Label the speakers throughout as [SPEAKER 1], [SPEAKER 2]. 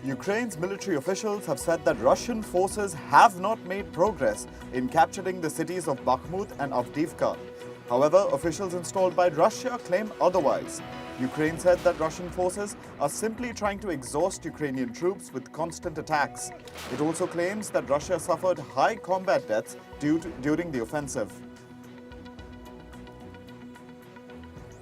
[SPEAKER 1] Ukraine's military officials have said that Russian forces have not made progress in capturing the cities of Bakhmut and Avdiivka. However, officials installed by Russia claim otherwise. Ukraine said that Russian forces are simply trying to exhaust Ukrainian troops with constant attacks. It also claims that Russia suffered high combat deaths during the offensive.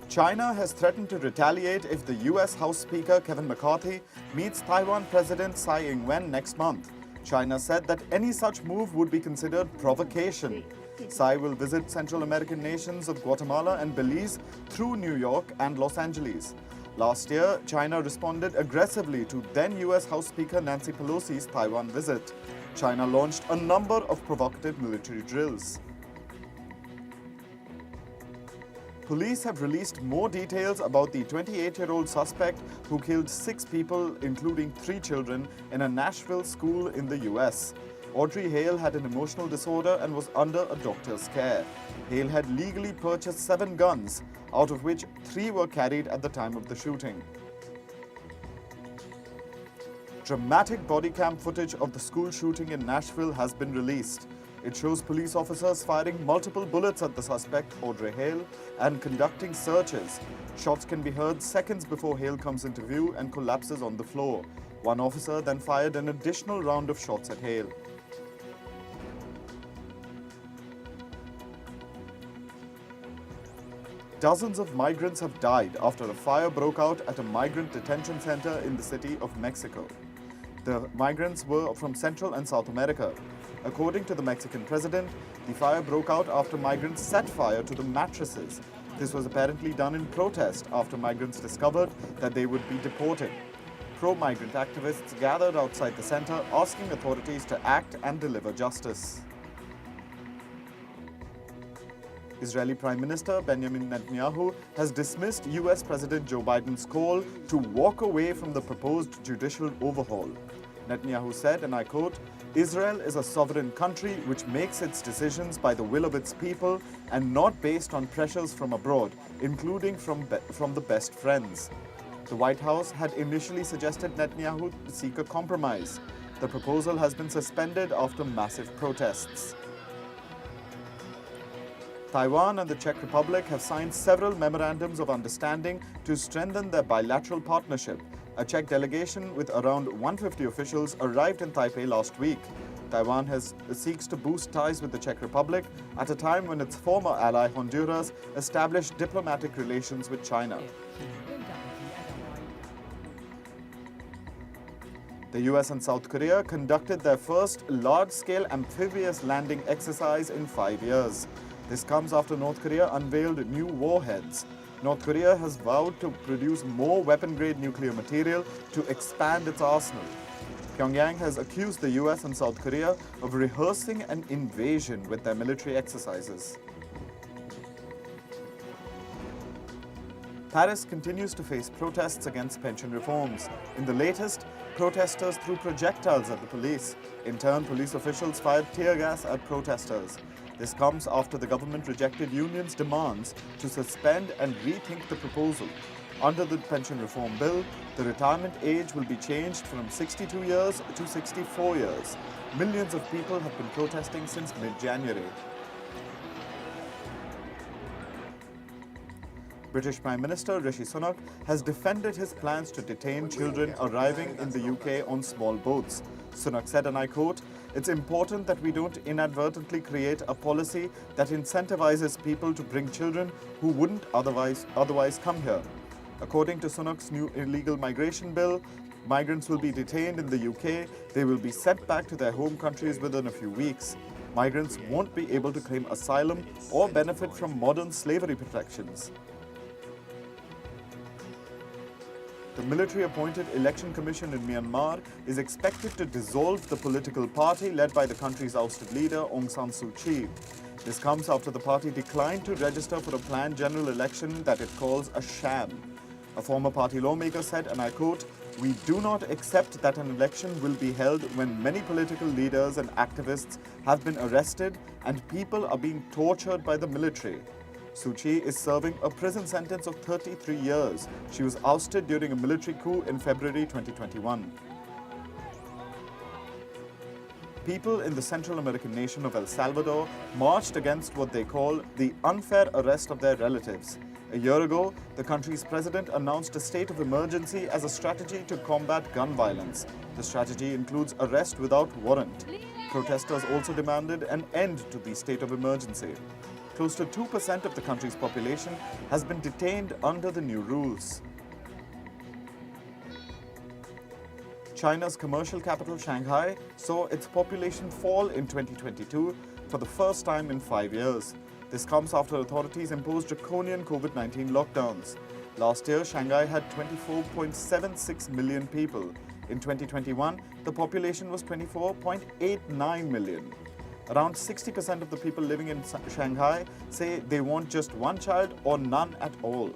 [SPEAKER 1] China has threatened to retaliate if the US House Speaker Kevin McCarthy meets Taiwan President Tsai Ing-wen next month. China said that any such move would be considered provocation. Tsai will visit Central American nations of Guatemala and Belize through New York and Los Angeles. Last year, China responded aggressively to then US House Speaker Nancy Pelosi's Taiwan visit. China launched a number of provocative military drills. Police have released more details about the 28-year-old suspect who killed 6 people, including 3 children, in a Nashville school in the US. Audrey Hale had an emotional disorder and was under a doctor's care. Hale had legally purchased 7 guns, out of which 3 were carried at the time of the shooting. Dramatic body cam footage of the school shooting in Nashville has been released. It shows police officers firing multiple bullets at the suspect, Audrey Hale, and conducting searches. Shots can be heard seconds before Hale comes into view and collapses on the floor. One officer then fired an additional round of shots at Hale. Dozens of migrants have died after a fire broke out at a migrant detention center in the city of Mexico. The migrants were from Central and South America. According to the Mexican president, the fire broke out after migrants set fire to the mattresses. This was apparently done in protest after migrants discovered that they would be deported. Pro-migrant activists gathered outside the center, asking authorities to act and deliver justice. Israeli Prime Minister Benjamin Netanyahu has dismissed US President Joe Biden's call to walk away from the proposed judicial overhaul. Netanyahu said, and I quote, "Israel is a sovereign country which makes its decisions by the will of its people and not based on pressures from abroad, including from the best friends." The White House had initially suggested Netanyahu seek a compromise. The proposal has been suspended after massive protests. Taiwan and the Czech Republic have signed several memorandums of understanding to strengthen their bilateral partnership. A Czech delegation with around 150 officials arrived in Taipei last week. Taiwan seeks to boost ties with the Czech Republic at a time when its former ally Honduras established diplomatic relations with China. The US and South Korea conducted their first large-scale amphibious landing exercise in 5 years. This comes after North Korea unveiled new warheads. North Korea has vowed to produce more weapon-grade nuclear material to expand its arsenal. Pyongyang has accused the US and South Korea of rehearsing an invasion with their military exercises. Paris continues to face protests against pension reforms. In the latest, protesters threw projectiles at the police. In turn, police officials fired tear gas at protesters. This comes after the government rejected unions' demands to suspend and rethink the proposal. Under the pension reform bill, the retirement age will be changed from 62 years to 64 years. Millions of people have been protesting since mid-January. British Prime Minister Rishi Sunak has defended his plans to detain children arriving in the UK on small boats. Sunak said, and I quote, "It's important that we don't inadvertently create a policy that incentivizes people to bring children who wouldn't otherwise come here." According to Sunak's new illegal migration bill, migrants will be detained in the UK. They will be sent back to their home countries within a few weeks. Migrants won't be able to claim asylum or benefit from modern slavery protections. The military-appointed election commission in Myanmar is expected to dissolve the political party led by the country's ousted leader Aung San Suu Kyi. This comes after the party declined to register for a planned general election that it calls a sham. A former party lawmaker said, and I quote, "We do not accept that an election will be held when many political leaders and activists have been arrested and people are being tortured by the military." Suu Kyi is serving a prison sentence of 33 years. She was ousted during a military coup in February 2021. People in the Central American nation of El Salvador marched against what they call the unfair arrest of their relatives. A year ago, the country's president announced a state of emergency as a strategy to combat gun violence. The strategy includes arrest without warrant. Protesters also demanded an end to the state of emergency. Close to 2% of the country's population has been detained under the new rules. China's commercial capital, Shanghai, saw its population fall in 2022 for the first time in 5 years. This comes after authorities imposed draconian COVID-19 lockdowns. Last year, Shanghai had 24.76 million people. In 2021, the population was 24.89 million. Around 60% of the people living in Shanghai say they want just one child or none at all.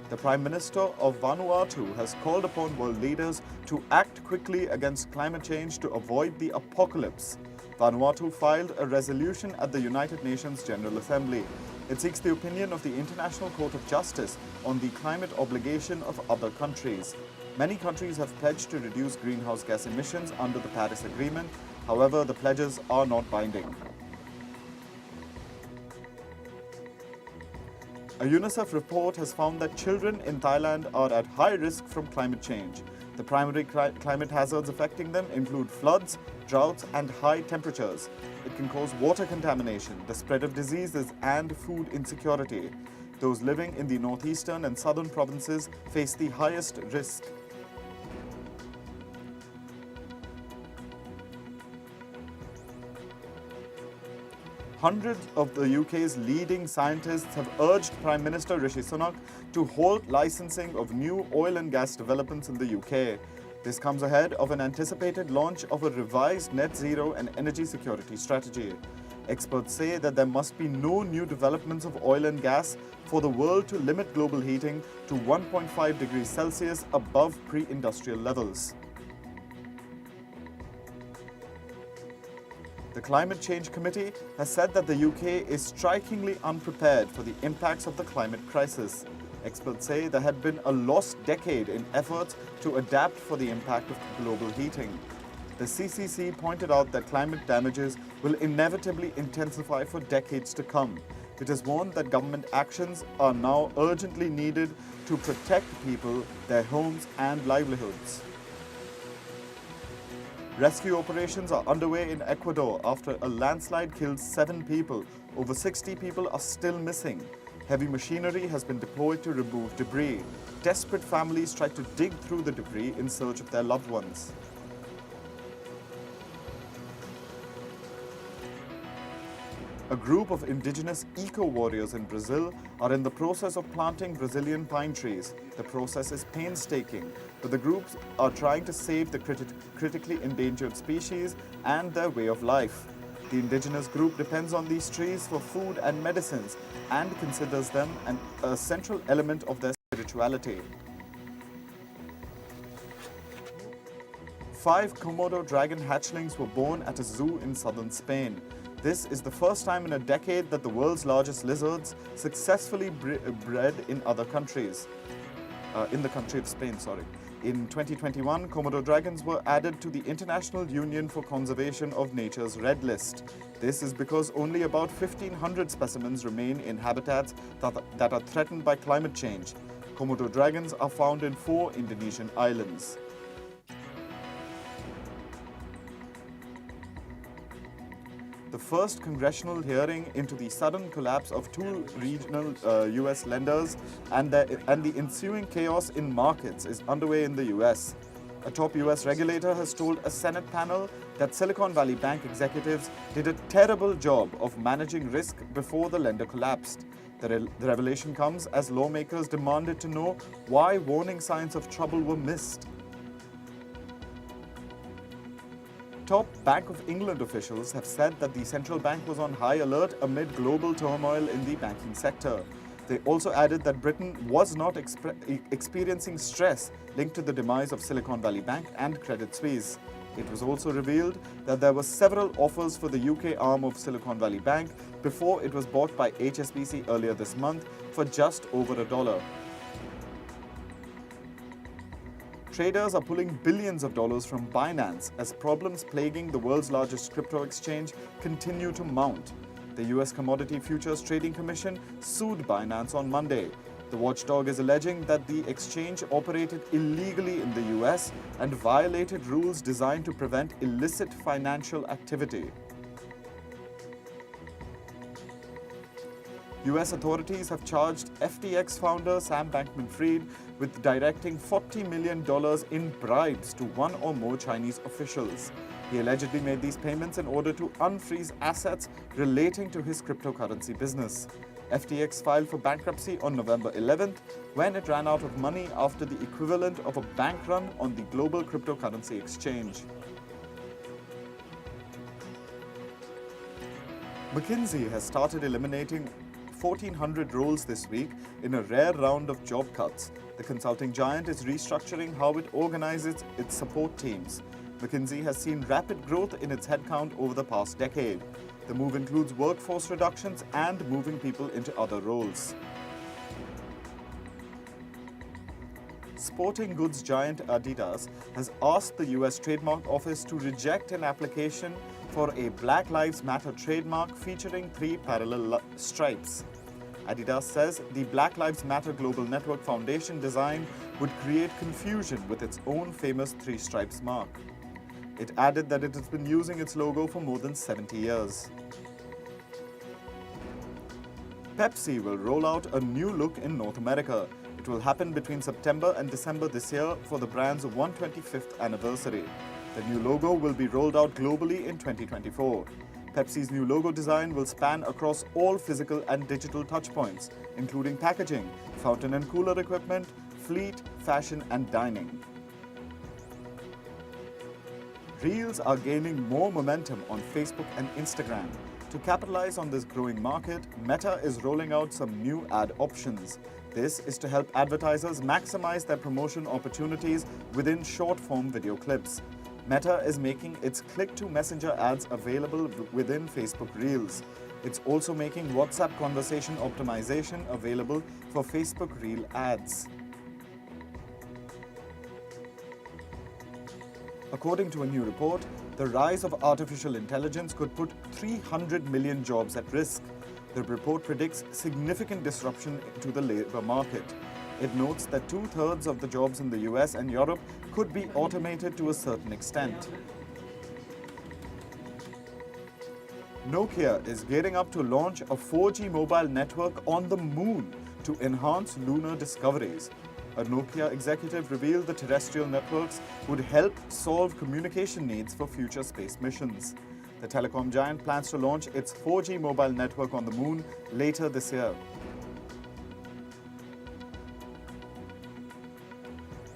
[SPEAKER 1] The Prime Minister of Vanuatu has called upon world leaders to act quickly against climate change to avoid the apocalypse. Vanuatu filed a resolution at the United Nations General Assembly. It seeks the opinion of the International Court of Justice on the climate obligation of other countries. Many countries have pledged to reduce greenhouse gas emissions under the Paris Agreement. However, the pledges are not binding. A UNICEF report has found that children in Thailand are at high risk from climate change. The primary climate hazards affecting them include floods, droughts, and high temperatures. It can cause water contamination, the spread of diseases, and food insecurity. Those living in the northeastern and southern provinces face the highest risk. Hundreds of the UK's leading scientists have urged Prime Minister Rishi Sunak to halt licensing of new oil and gas developments in the UK. This comes ahead of an anticipated launch of a revised net zero and energy security strategy. Experts say that there must be no new developments of oil and gas for the world to limit global heating to 1.5 degrees Celsius above pre-industrial levels. The Climate Change Committee has said that the UK is strikingly unprepared for the impacts of the climate crisis. Experts say there had been a lost decade in efforts to adapt for the impact of global heating. The CCC pointed out that climate damages will inevitably intensify for decades to come. It has warned that government actions are now urgently needed to protect people, their homes, and livelihoods. Rescue operations are underway in Ecuador after a landslide killed 7 people. Over 60 people are still missing. Heavy machinery has been deployed to remove debris. Desperate families try to dig through the debris in search of their loved ones. A group of indigenous eco-warriors in Brazil are in the process of planting Brazilian pine trees. The process is painstaking, but the groups are trying to save the critically endangered species and their way of life. The indigenous group depends on these trees for food and medicines and considers them a central element of their spirituality. 5 Komodo dragon hatchlings were born at a zoo in southern Spain. This is the first time in a decade that the world's largest lizards successfully bred in other countries. In the country of Spain, sorry. In 2021, Komodo dragons were added to the International Union for Conservation of Nature's Red List. This is because only about 1,500 specimens remain in habitats that are threatened by climate change. Komodo dragons are found in 4 Indonesian islands. The first congressional hearing into the sudden collapse of 2 regional US lenders and the ensuing chaos in markets is underway in the US. A top US regulator has told a Senate panel that Silicon Valley Bank executives did a terrible job of managing risk before the lender collapsed. The revelation comes as lawmakers demanded to know why warning signs of trouble were missed. Top Bank of England officials have said that the central bank was on high alert amid global turmoil in the banking sector. They also added that Britain was not experiencing stress linked to the demise of Silicon Valley Bank and Credit Suisse. It was also revealed that there were several offers for the UK arm of Silicon Valley Bank before it was bought by HSBC earlier this month for just over $1. Traders are pulling billions of dollars from Binance as problems plaguing the world's largest crypto exchange continue to mount. The US Commodity Futures Trading Commission sued Binance on Monday. The watchdog is alleging that the exchange operated illegally in the US and violated rules designed to prevent illicit financial activity. US authorities have charged FTX founder Sam Bankman-Fried with directing $40 million in bribes to one or more Chinese officials. He allegedly made these payments in order to unfreeze assets relating to his cryptocurrency business. FTX filed for bankruptcy on November 11th when it ran out of money after the equivalent of a bank run on the global cryptocurrency exchange. McKinsey has started eliminating 1,400 roles this week in a rare round of job cuts. The consulting giant is restructuring how it organizes its support teams. McKinsey has seen rapid growth in its headcount over the past decade. The move includes workforce reductions and moving people into other roles. Sporting goods giant Adidas has asked the US Trademark Office to reject an application for a Black Lives Matter trademark featuring 3 parallel stripes. Adidas says the Black Lives Matter Global Network Foundation design would create confusion with its own famous 3 stripes mark. It added that it has been using its logo for more than 70 years. Pepsi will roll out a new look in North America. It will happen between September and December this year for the brand's 125th anniversary. The new logo will be rolled out globally in 2024. Pepsi's new logo design will span across all physical and digital touchpoints, including packaging, fountain and cooler equipment, fleet, fashion, and dining. Reels are gaining more momentum on Facebook and Instagram. To capitalize on this growing market, Meta is rolling out some new ad options. This is to help advertisers maximize their promotion opportunities within short-form video clips. Meta is making its click-to-messenger ads available within Facebook Reels. It's also making WhatsApp conversation optimization available for Facebook Reel ads. According to a new report, the rise of artificial intelligence could put 300 million jobs at risk. The report predicts significant disruption to the labor market. It notes that 2/3 of the jobs in the US and Europe could be automated to a certain extent. Nokia is gearing up to launch a 4G mobile network on the moon to enhance lunar discoveries. A Nokia executive revealed the terrestrial networks would help solve communication needs for future space missions. The telecom giant plans to launch its 4G mobile network on the moon later this year.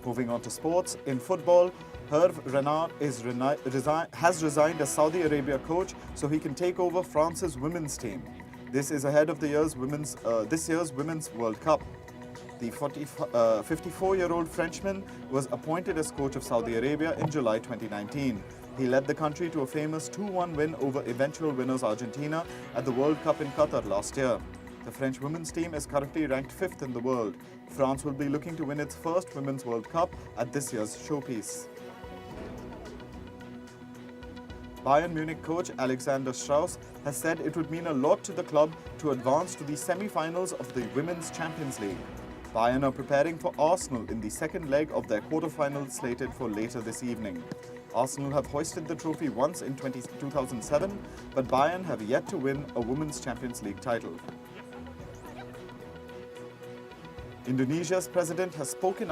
[SPEAKER 1] Moving on to sports, in football, Hervé Renard has resigned as Saudi Arabia coach so he can take over France's women's team. This is ahead of this year's Women's World Cup. The 54-year-old Frenchman was appointed as coach of Saudi Arabia in July 2019. He led the country to a famous 2-1 win over eventual winners Argentina at the World Cup in Qatar last year. The French women's team is currently ranked 5th in the world. France will be looking to win its first Women's World Cup at this year's showpiece. Bayern Munich coach Alexander Strauss has said it would mean a lot to the club to advance to the semi-finals of the Women's Champions League. Bayern are preparing for Arsenal in the second leg of their quarter-final slated for later this evening. Arsenal have hoisted the trophy once in 2007, but Bayern have yet to win a Women's Champions League title. Indonesia's president has spoken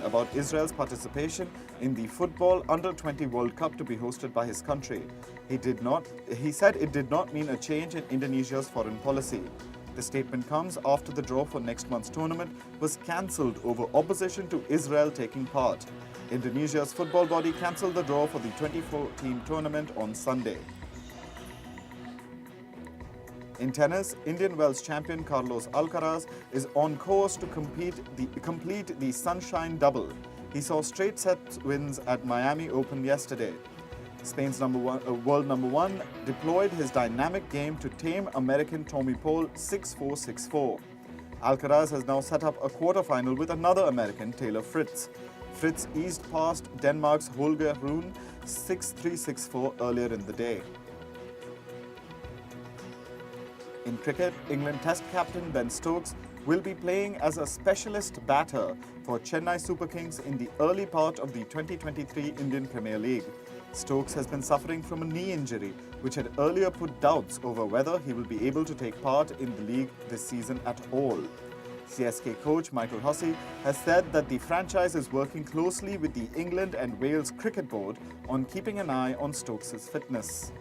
[SPEAKER 1] about Israel's participation in the Football Under-20 World Cup to be hosted by his country. He said it did not mean a change in Indonesia's foreign policy. The statement comes after the draw for next month's tournament was cancelled over opposition to Israel taking part. Indonesia's football body cancelled the draw for the 2014 tournament on Sunday. In tennis, Indian Wells champion Carlos Alcaraz is on course to complete the Sunshine Double. He saw straight set wins at Miami Open yesterday. Spain's world number one deployed his dynamic game to tame American Tommy Paul 6-4, 6-4. Alcaraz has now set up a quarterfinal with another American, Taylor Fritz. Fritz eased past Denmark's Holger Rune 6-3, 6-4 earlier in the day. In cricket, England Test captain Ben Stokes will be playing as a specialist batter for Chennai Super Kings in the early part of the 2023 Indian Premier League. Stokes has been suffering from a knee injury, which had earlier put doubts over whether he will be able to take part in the league this season at all. CSK coach Michael Hussey has said that the franchise is working closely with the England and Wales Cricket Board on keeping an eye on Stokes' fitness.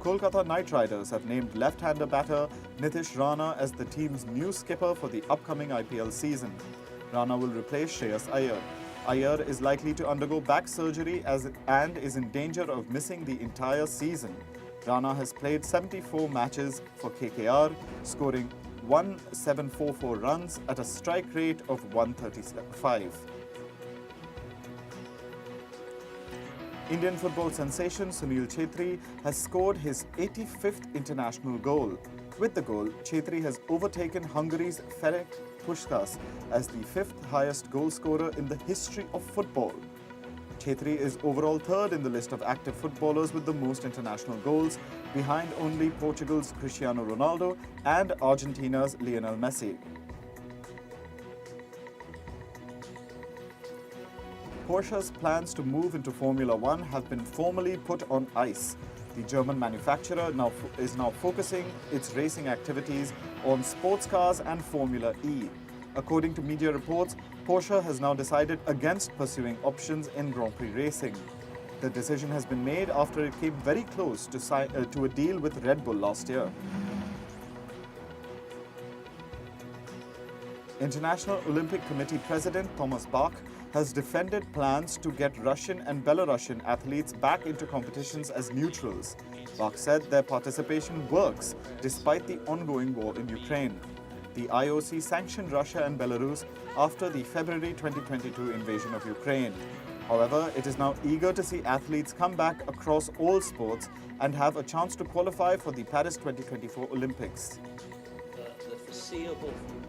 [SPEAKER 1] Kolkata Knight Riders have named left-hander batter Nitish Rana as the team's new skipper for the upcoming IPL season. Rana will replace Shreyas Iyer. Iyer is likely to undergo back surgery and is in danger of missing the entire season. Rana has played 74 matches for KKR, scoring 1,744 runs at a strike rate of 135. Indian football sensation Sunil Chhetri has scored his 85th international goal. With the goal, Chhetri has overtaken Hungary's Ferenc Puskás as the fifth highest goal scorer in the history of football. Chhetri is overall third in the list of active footballers with the most international goals, behind only Portugal's Cristiano Ronaldo and Argentina's Lionel Messi. Porsche's plans to move into Formula One have been formally put on ice. The German manufacturer is now focusing its racing activities on sports cars and Formula E. According to media reports, Porsche has now decided against pursuing options in Grand Prix racing. The decision has been made after it came very close to a deal with Red Bull last year. International Olympic Committee President Thomas Bach has defended plans to get Russian and Belarusian athletes back into competitions as neutrals. Bach said their participation works despite the ongoing war in Ukraine. The IOC sanctioned Russia and Belarus after the February 2022 invasion of Ukraine. However, it is now eager to see athletes come back across all sports and have a chance to qualify for the Paris 2024 Olympics.
[SPEAKER 2] The foreseeable future.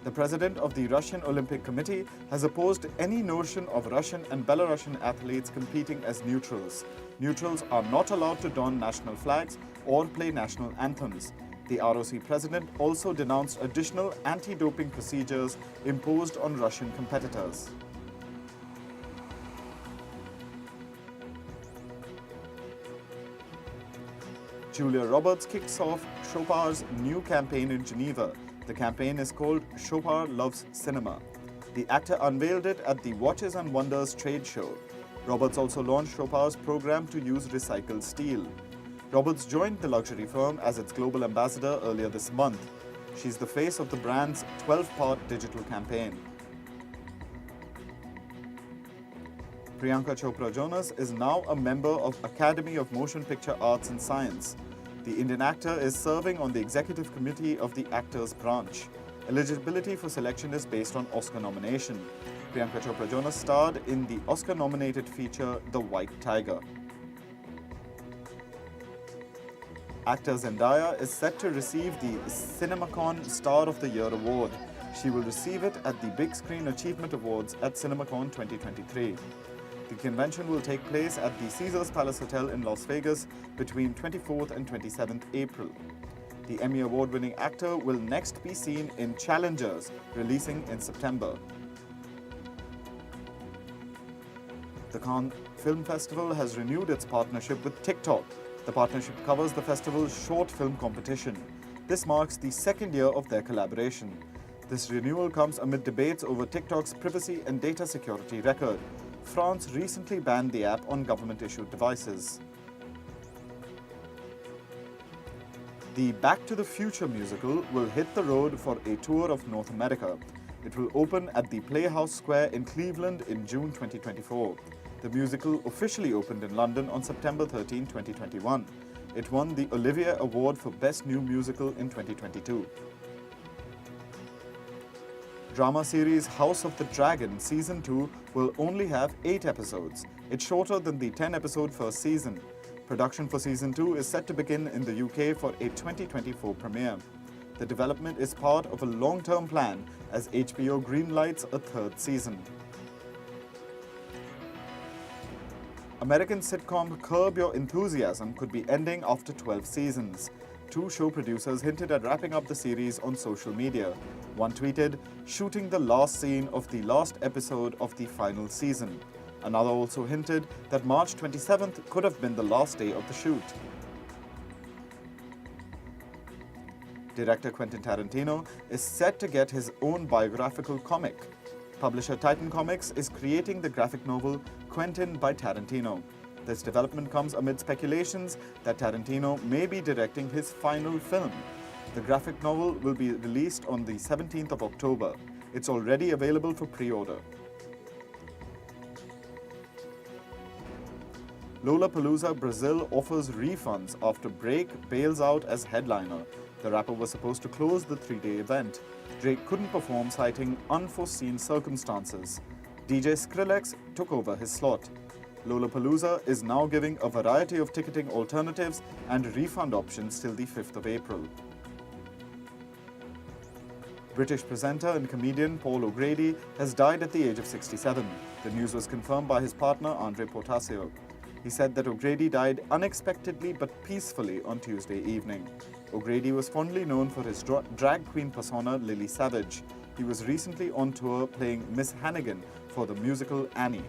[SPEAKER 1] The president of the Russian Olympic Committee has opposed any notion of Russian and Belarusian athletes competing as neutrals. Neutrals are not allowed to don national flags or play national anthems. The ROC president also denounced additional anti-doping procedures imposed on Russian competitors. Julia Roberts kicks off Chopard's new campaign in Geneva. The campaign is called Chopard Loves Cinema. The actor unveiled it at the Watches and Wonders trade show. Roberts also launched Chopard's program to use recycled steel. Roberts joined the luxury firm as its global ambassador earlier this month. She's the face of the brand's 12-part digital campaign. Priyanka Chopra Jonas is now a member of Academy of Motion Picture Arts and Science. The Indian actor is serving on the executive committee of the Actors Branch. Eligibility for selection is based on Oscar nomination. Priyanka Chopra Jonas starred in the Oscar-nominated feature The White Tiger. Actor Zendaya is set to receive the CinemaCon Star of the Year award. She will receive it at the Big Screen Achievement Awards at CinemaCon 2023. The convention will take place at the Caesars Palace Hotel in Las Vegas between 24th and 27th April. The Emmy Award-winning actor will next be seen in Challengers, releasing in September. The Cannes Film Festival has renewed its partnership with TikTok. The partnership covers the festival's short film competition. This marks the second year of their collaboration. This renewal comes amid debates over TikTok's privacy and data security record. France recently banned the app on government-issued devices. The Back to the Future musical will hit the road for a tour of North America. It will open at the Playhouse Square in Cleveland in June 2024. The musical officially opened in London on September 13, 2021. It won the Olivier Award for Best New Musical in 2022. Drama series House of the Dragon Season 2 will only have 8 episodes. It's shorter than the 10-episode first season. Production for Season 2 is set to begin in the UK for a 2024 premiere. The development is part of a long-term plan as HBO greenlights a third season. American sitcom Curb Your Enthusiasm could be ending after 12 seasons. Two show producers hinted at wrapping up the series on social media. One tweeted, "Shooting the last scene of the last episode of the final season." Another also hinted that March 27th could have been the last day of the shoot. Director Quentin Tarantino is set to get his own biographical comic. Publisher Titan Comics is creating the graphic novel Quentin by Tarantino. This development comes amid speculations that Tarantino may be directing his final film. The graphic novel will be released on the 17th of October. It's already available for pre-order. Lollapalooza Brazil offers refunds after Drake bails out as headliner. The rapper was supposed to close the 3-day event. Drake couldn't perform, citing unforeseen circumstances. DJ Skrillex took over his slot. Lollapalooza is now giving a variety of ticketing alternatives and refund options till the 5th of April. British presenter and comedian Paul O'Grady has died at the age of 67. The news was confirmed by his partner Andre Portasio. He said that O'Grady died unexpectedly but peacefully on Tuesday evening. O'Grady was fondly known for his drag queen persona Lily Savage. He was recently on tour playing Miss Hannigan for the musical Annie.